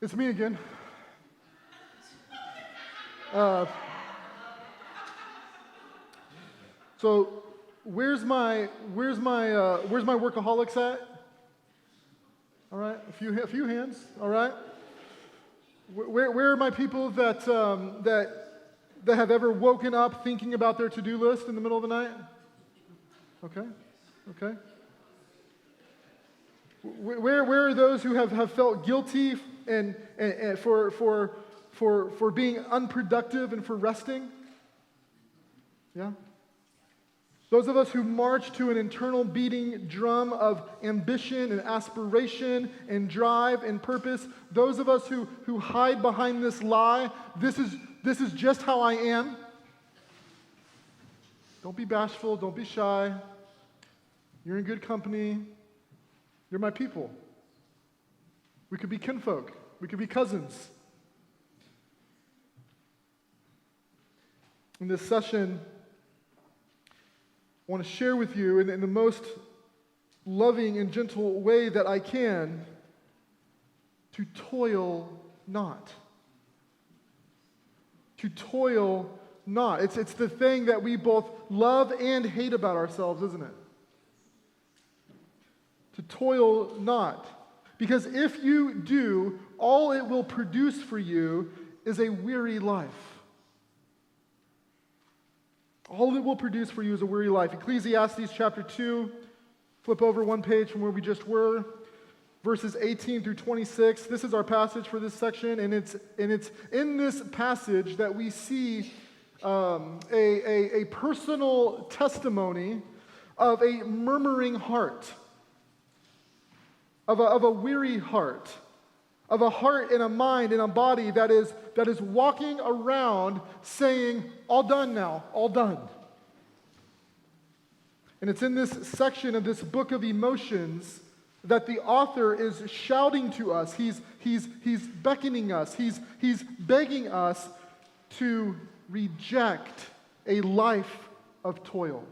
It's me again. So where's my workaholics at? All right, a few hands. All right. Where are my people that have ever woken up thinking about their to-do list in the middle of the night? Okay. Where are those who have felt guilty and for being unproductive and for resting? Yeah. Those of us who march to an internal beating drum of ambition and aspiration and drive and purpose, those of us who hide behind this lie, this is just how I am. Don't be bashful, don't be shy. You're in good company. You're my people. We could be kinfolk. We could be cousins. In this session, I want to share with you in the most loving and gentle way that I can to toil not. To toil not. It's the thing that we both love and hate about ourselves, isn't it? To toil not. Because if you do, all it will produce for you is a weary life. All it will produce for you is a weary life. Ecclesiastes chapter 2, flip over one page from where we just were, verses 18 through 26. This is our passage for this section, and it's in this passage that we see a personal testimony of a murmuring heart, of a weary heart, of a heart and a mind and a body that is walking around saying, all done now, all done. And it's in this section of this book of emotions that the author is shouting to us. He's beckoning us. He's begging us to reject a life of toil.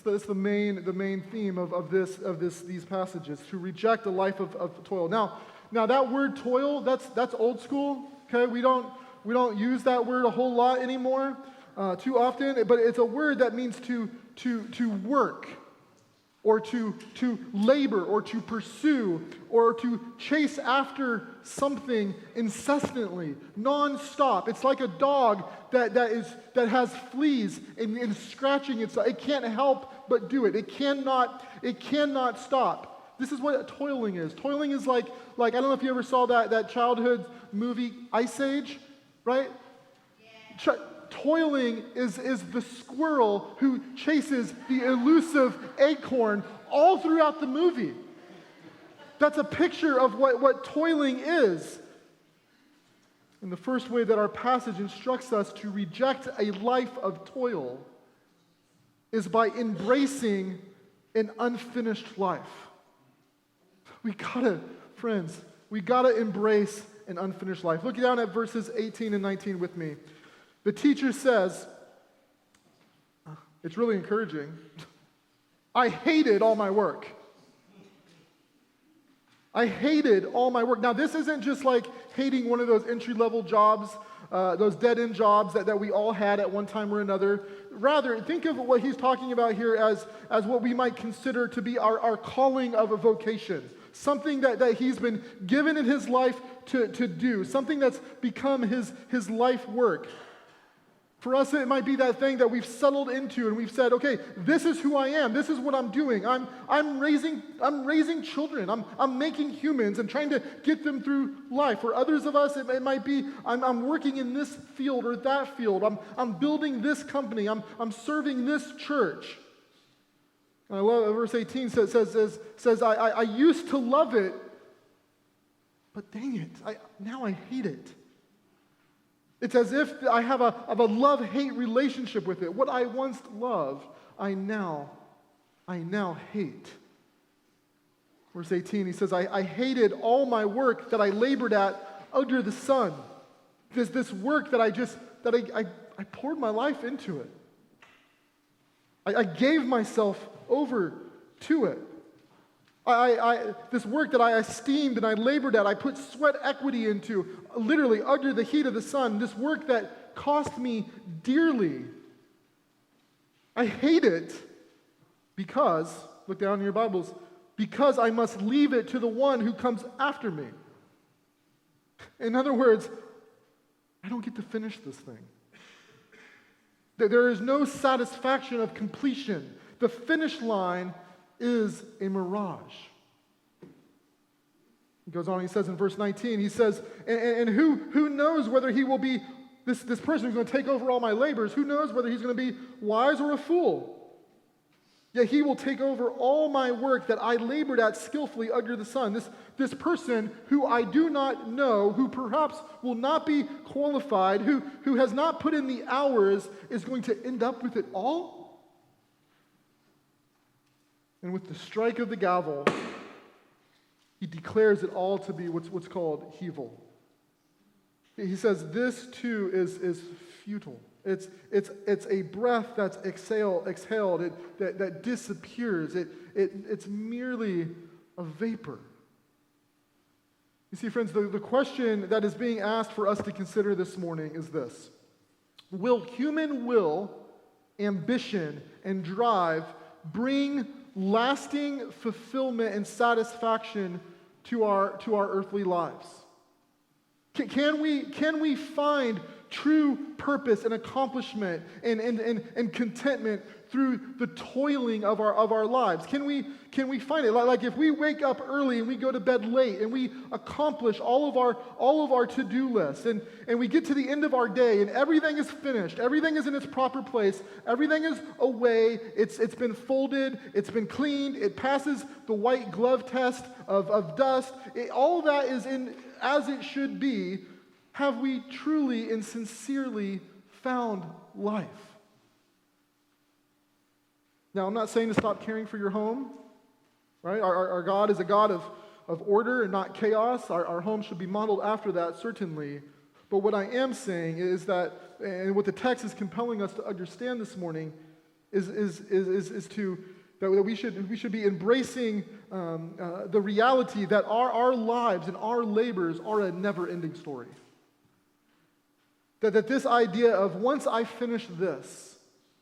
That's the main theme of these passages, to reject a life of toil. Now that word toil, that's old school. Okay, we don't use that word a whole lot anymore, too often. But it's a word that means to work, or to labor, or to pursue, or to chase after something incessantly, non-stop. It's like a dog that has fleas and scratching itself. It can't help but do it. It cannot stop. This is what toiling is. Toiling is like I don't know if you ever saw that childhood movie Ice Age, right? Yeah. Toiling is the squirrel who chases the elusive acorn all throughout the movie. That's a picture of what toiling is. And the first way that our passage instructs us to reject a life of toil is by embracing an unfinished life. We gotta embrace an unfinished life. Look down at verses 18 and 19 with me. The teacher says, it's really encouraging, I hated all my work. I hated all my work. Now, this isn't just like hating one of those entry-level jobs, those dead-end jobs that we all had at one time or another. Rather, think of what he's talking about here as what we might consider to be our calling of a vocation. Something that he's been given in his life to do. Something that's become his life work. For us, it might be that thing that we've settled into and we've said, okay, this is who I am. This is what I'm doing. I'm raising children. I'm making humans and trying to get them through life. For others of us, it might be I'm working in this field or that field. I'm building this company. I'm serving this church. And I love verse 18 says I used to love it, but dang it, now I hate it. It's as if I have a love-hate relationship with it. What I once loved, I now hate. Verse 18, he says, I hated all my work that I labored at under the sun. This work that I poured my life into it. I gave myself over to it. This work that I esteemed and I labored at, I put sweat equity into, literally under the heat of the sun, this work that cost me dearly. I hate it because, look down in your Bibles, because I must leave it to the one who comes after me. In other words, I don't get to finish this thing. There is no satisfaction of completion. The finish line is a mirage. He goes on, he says in verse 19, he says, and who knows whether he will be, this person who's going to take over all my labors, who knows whether he's going to be wise or a fool? Yet he will take over all my work that I labored at skillfully under the sun. This person who I do not know, who perhaps will not be qualified, who has not put in the hours, is going to end up with it all? And with the strike of the gavel, he declares it all to be what's called hevel. He says this too is futile. It's a breath that's exhaled, that disappears. It's merely a vapor. You see, friends, the question that is being asked for us to consider this morning is this: will human will, ambition, and drive bring lasting fulfillment and satisfaction to our earthly lives? Can we find true purpose and accomplishment and contentment through the toiling of our lives? Can we find it? Like if we wake up early and we go to bed late and we accomplish all of our to-do lists and we get to the end of our day and everything is finished, everything is in its proper place, everything is away, it's been folded, it's been cleaned, it passes the white glove test of dust, all that is in as it should be. Have we truly and sincerely found life? Now, I'm not saying to stop caring for your home, right? Our God is a God of order and not chaos. Our home should be modeled after that, certainly. But what I am saying is that, and what the text is compelling us to understand this morning, is that we should be embracing the reality that our lives and our labors are a never-ending story. That this idea of once I finish this,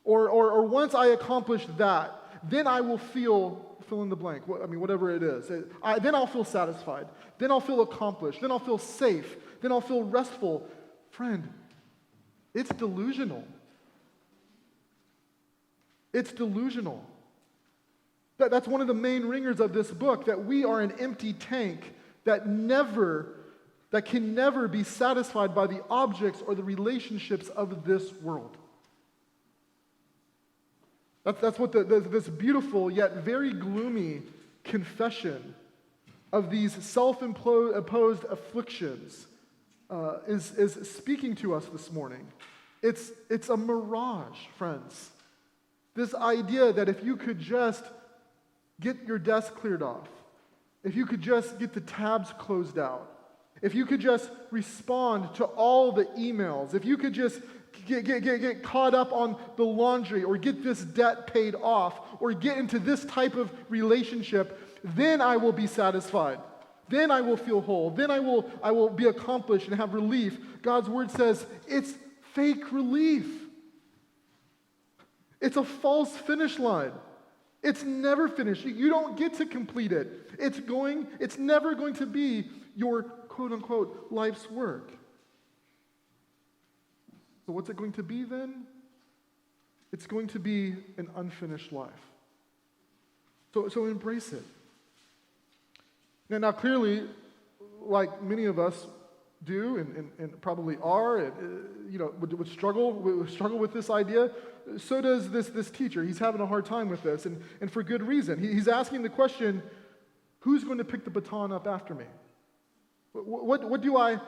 or once I accomplish that, then I will fill in the blank, whatever it is. Then I'll feel satisfied. Then I'll feel accomplished. Then I'll feel safe. Then I'll feel restful. Friend, it's delusional. It's delusional. That's one of the main ringers of this book, that we are an empty tank that can never be satisfied by the objects or the relationships of this world. That's what this beautiful yet very gloomy confession of these self-imposed afflictions is speaking to us this morning. It's a mirage, friends. This idea that if you could just get your desk cleared off, if you could just get the tabs closed out, if you could just respond to all the emails, if you could just get caught up on the laundry or get this debt paid off or get into this type of relationship, then I will be satisfied. Then I will feel whole. Then I will be accomplished and have relief. God's word says it's fake relief. It's a false finish line. It's never finished. You don't get to complete it. It's never going to be your quote-unquote life's work. So what's it going to be then? It's going to be an unfinished life. So embrace it. Now clearly, like many of us do and probably are, would struggle with this idea, so does this teacher. He's having a hard time with this, and for good reason. He's asking the question, who's going to pick the baton up after me? What do I...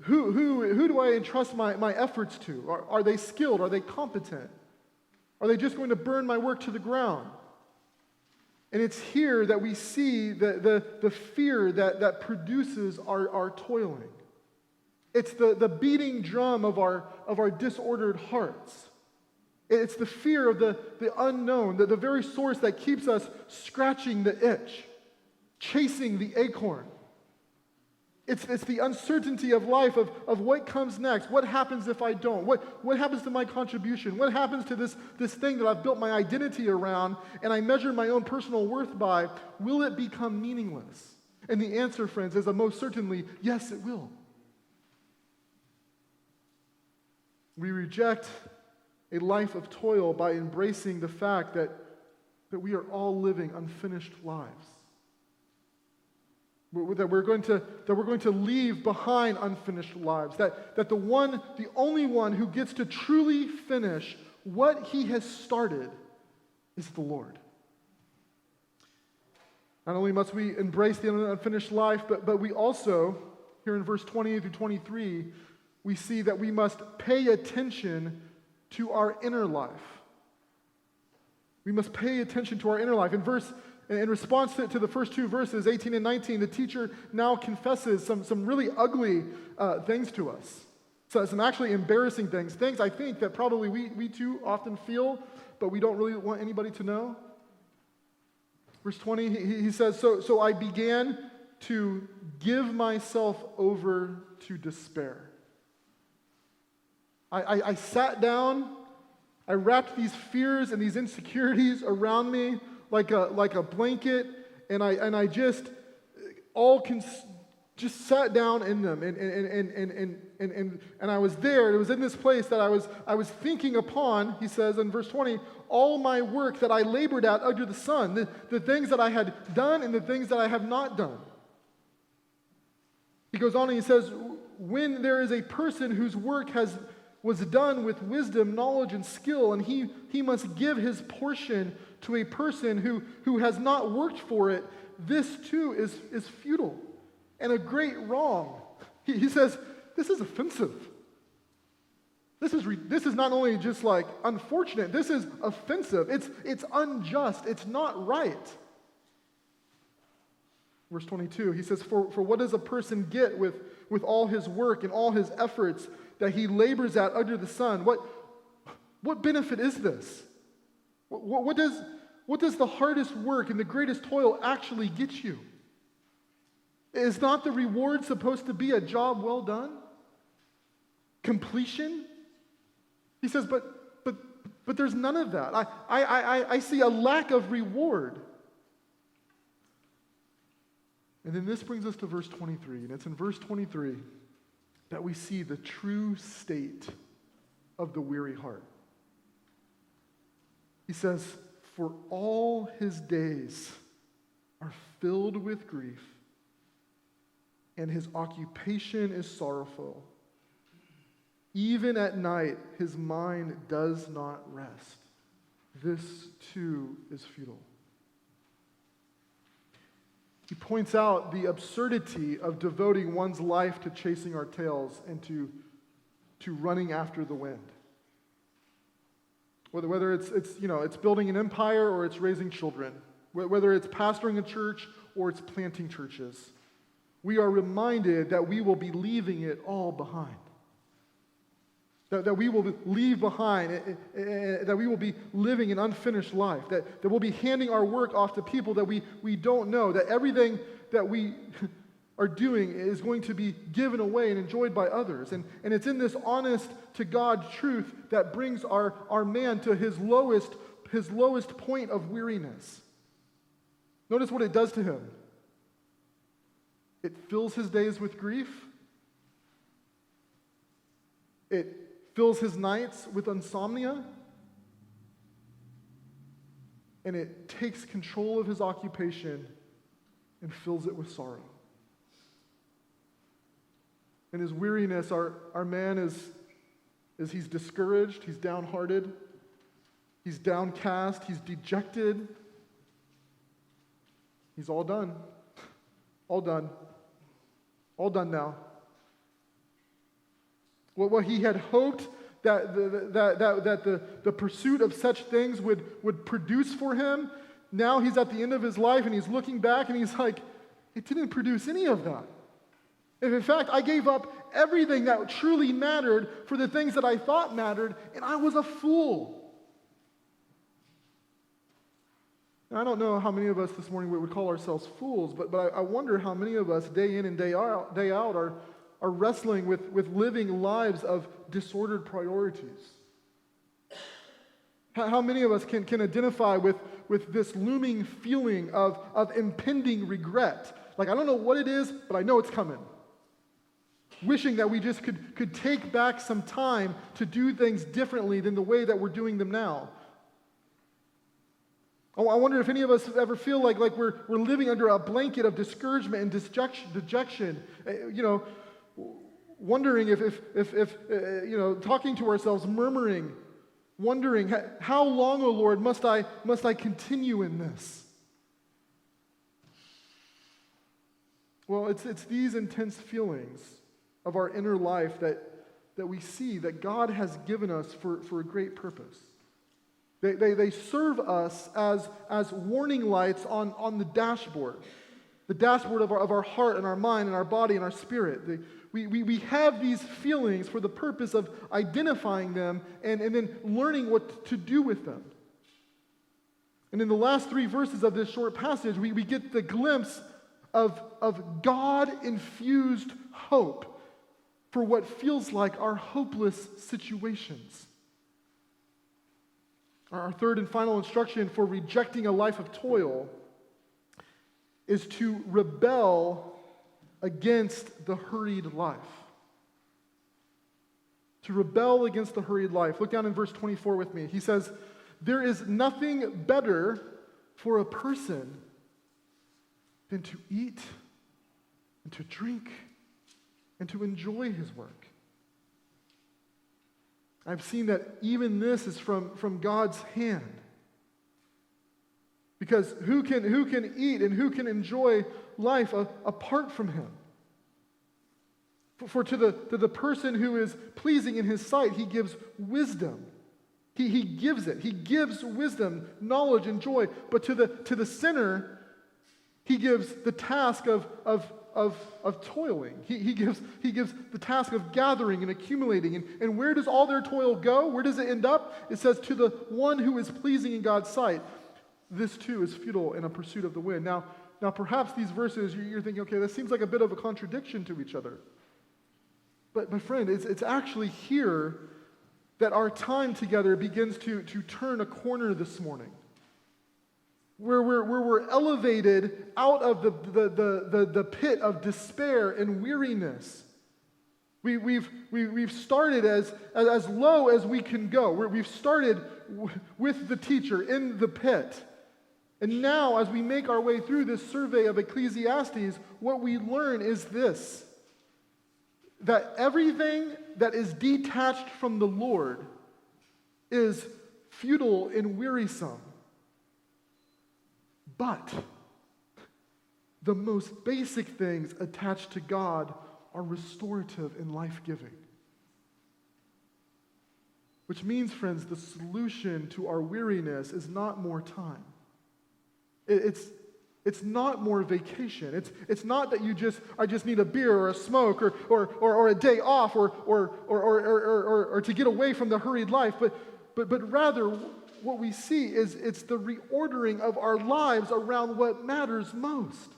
Who do I entrust my efforts to? Are they skilled? Are they competent? Are they just going to burn my work to the ground? And it's here that we see the fear that produces our toiling. It's the beating drum of our disordered hearts. It's the fear of the unknown, the very source that keeps us scratching the itch, chasing the acorn. It's the uncertainty of life, of what comes next. What happens if I don't? What happens to my contribution? What happens to this thing that I've built my identity around and I measure my own personal worth by? Will it become meaningless? And the answer, friends, is a most certainly, yes, it will. We reject a life of toil by embracing the fact that we are all living unfinished lives. That we're going to leave behind unfinished lives. That the only one who gets to truly finish what he has started is the Lord. Not only must we embrace the unfinished life, but we also, here in verse 20 through 23, we see that we must pay attention to our inner life. We must pay attention to our inner life. In response to the first two verses, 18 and 19, the teacher now confesses some really ugly things to us. So some actually embarrassing things I think that probably we too often feel, but we don't really want anybody to know. Verse 20, he says, So I began to give myself over to despair. I sat down, I wrapped these fears and these insecurities around me like a blanket, and I just sat down in them, and I was there. It was in this place that I was thinking upon, he says in verse 20, all my work that I labored at under the sun, the things that I had done and the things that I have not done. He goes on and he says, when there is a person whose work was done with wisdom, knowledge, and skill, and he must give his portion to a person who has not worked for it, this too is futile and a great wrong. He says, this is offensive. This is not only just like unfortunate, this is offensive. It's unjust. It's not right. Verse 22, he says, for what does a person get with all his work and all his efforts that he labors at under the sun? What benefit is this? What does the hardest work and the greatest toil actually get you? Is not the reward supposed to be a job well done? Completion? He says, but there's none of that. I see a lack of reward. And then this brings us to verse 23, and it's in verse 23 that we see the true state of the weary heart. He says, for all his days are filled with grief, and his occupation is sorrowful. Even at night, his mind does not rest. This too is futile. He points out the absurdity of devoting one's life to chasing our tails and to running after the wind. Whether it's building an empire or it's raising children, whether it's pastoring a church or it's planting churches, we are reminded that we will be leaving it all behind. That we will leave behind, that we will be living an unfinished life, that we'll be handing our work off to people that we don't know, that everything that we are doing is going to be given away and enjoyed by others. And it's in this honest to God truth that brings our man to his lowest point of weariness. Notice what it does to him. It fills his days with grief. It fills his nights with insomnia, and it takes control of his occupation and fills it with sorrow. In his weariness, our man is he's discouraged, he's downhearted, he's downcast, he's dejected. He's all done. All done. All done now. What he had hoped that the pursuit of such things would produce for him, now he's at the end of his life and he's looking back and he's like, it didn't produce any of that. And in fact, I gave up everything that truly mattered for the things that I thought mattered, and I was a fool. Now, I don't know how many of us this morning would call ourselves fools, but I wonder how many of us day in and day out are wrestling with living lives of disordered priorities. How many of us can identify with this looming feeling of impending regret? Like, I don't know what it is, but I know it's coming. Wishing that we just could take back some time to do things differently than the way that we're doing them now. I wonder if any of us ever feel like we're living under a blanket of discouragement and dejection. Wondering if talking to ourselves, murmuring, wondering, how long, O Lord, must I continue in this? Well, it's these intense feelings of our inner life that we see that God has given us for a great purpose. They serve us as warning lights on the dashboard of our heart and our mind and our body and our spirit. We have these feelings for the purpose of identifying them and then learning what to do with them. And in the last 3 verses of this short passage, we get the glimpse of God-infused hope for what feels like our hopeless situations. Our third and final instruction for rejecting a life of toil is to rebel against the hurried life. To rebel against the hurried life. Look down in verse 24 with me. He says, "There is nothing better for a person than to eat and to drink and to enjoy his work." I've seen that even this is from God's hand. Because who can eat and who can enjoy life apart from him? For to the person who is pleasing in his sight, he gives wisdom. He gives it. He gives wisdom, knowledge, and joy. But to the sinner, he gives the task of toiling. He gives the task of gathering and accumulating. And where does all their toil go? Where does it end up? It says, to the one who is pleasing in God's sight. This too is futile in a pursuit of the wind. Now perhaps these verses, you're thinking, okay, this seems like a bit of a contradiction to each other. But my friend, it's actually here that our time together begins to turn a corner this morning. Where we're elevated out of the pit of despair and weariness. We've started as low as we can go. We've started with the teacher in the pit. And now, as we make our way through this survey of Ecclesiastes, what we learn is this: that everything that is detached from the Lord is futile and wearisome. But the most basic things attached to God are restorative and life-giving. Which means, friends, the solution to our weariness is not more time. It's not more vacation. It's not that I just need a beer or a smoke or a day off or to get away from the hurried life, but rather what we see is it's the reordering of our lives around what matters most.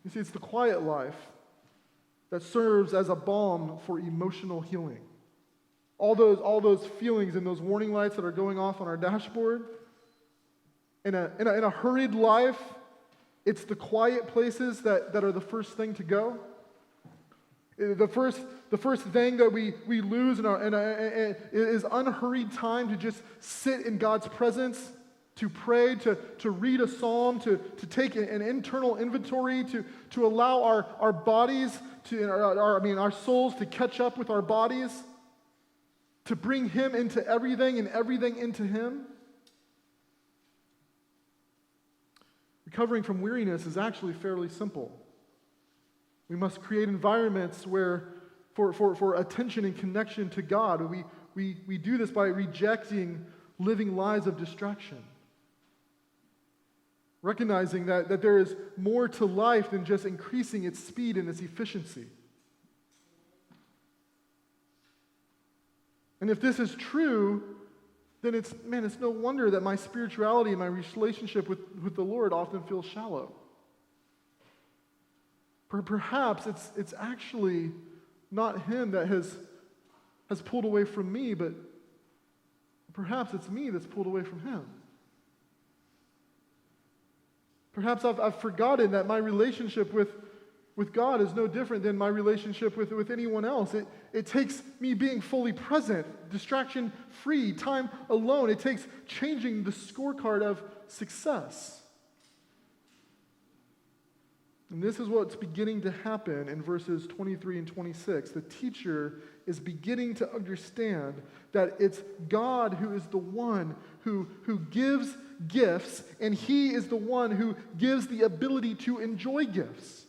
You see, it's the quiet life that serves as a balm for emotional healing. All those feelings and those warning lights that are going off on our dashboard. In a hurried life, it's the quiet places that are the first thing to go. The first thing that we lose is unhurried time to just sit in God's presence, to pray, to read a psalm, to take an internal inventory, to allow our bodies our souls to catch up with our bodies, to bring Him into everything and everything into Him. Recovering from weariness is actually fairly simple. We must create environments where, for attention and connection to God, we do this by rejecting living lives of distraction. Recognizing that there is more to life than just increasing its speed and its efficiency. And if this is true, then it's no wonder that my spirituality and my relationship with the Lord often feels shallow. Perhaps it's actually not him that has pulled away from me, but perhaps it's me that's pulled away from him. Perhaps I've forgotten that my relationship with God is no different than my relationship with anyone else. It takes me being fully present, distraction-free, time alone. It takes changing the scorecard of success. And this is what's beginning to happen in verses 23 and 26. The teacher is beginning to understand that it's God who is the one who gives gifts, and he is the one who gives the ability to enjoy gifts.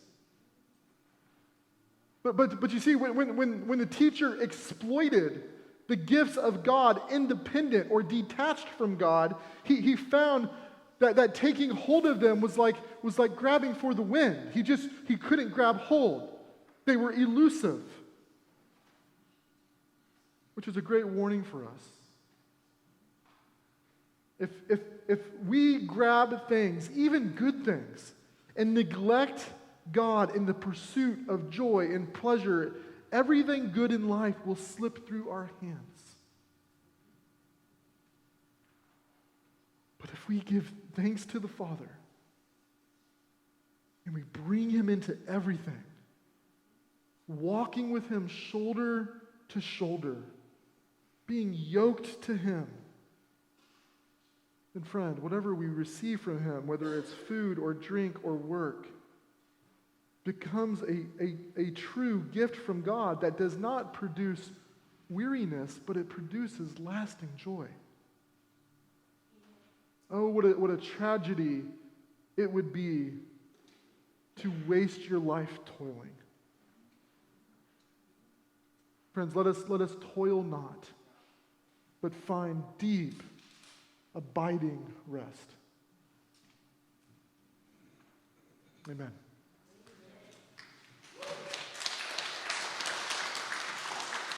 But you see, when the teacher exploited the gifts of God independent or detached from God, he found that taking hold of them was like grabbing for the wind. He couldn't grab hold. They were elusive, which is a great warning for us. If we grab things, even good things, and neglect God in the pursuit of joy and pleasure, everything good in life will slip through our hands. But if we give thanks to the Father and we bring him into everything, walking with him shoulder to shoulder, being yoked to him, then friend, whatever we receive from him, whether it's food or drink or work, becomes a true gift from God that does not produce weariness, but it produces lasting joy. Oh, what a tragedy it would be to waste your life toiling. Friends, let us toil not, but find deep, abiding rest. Amen.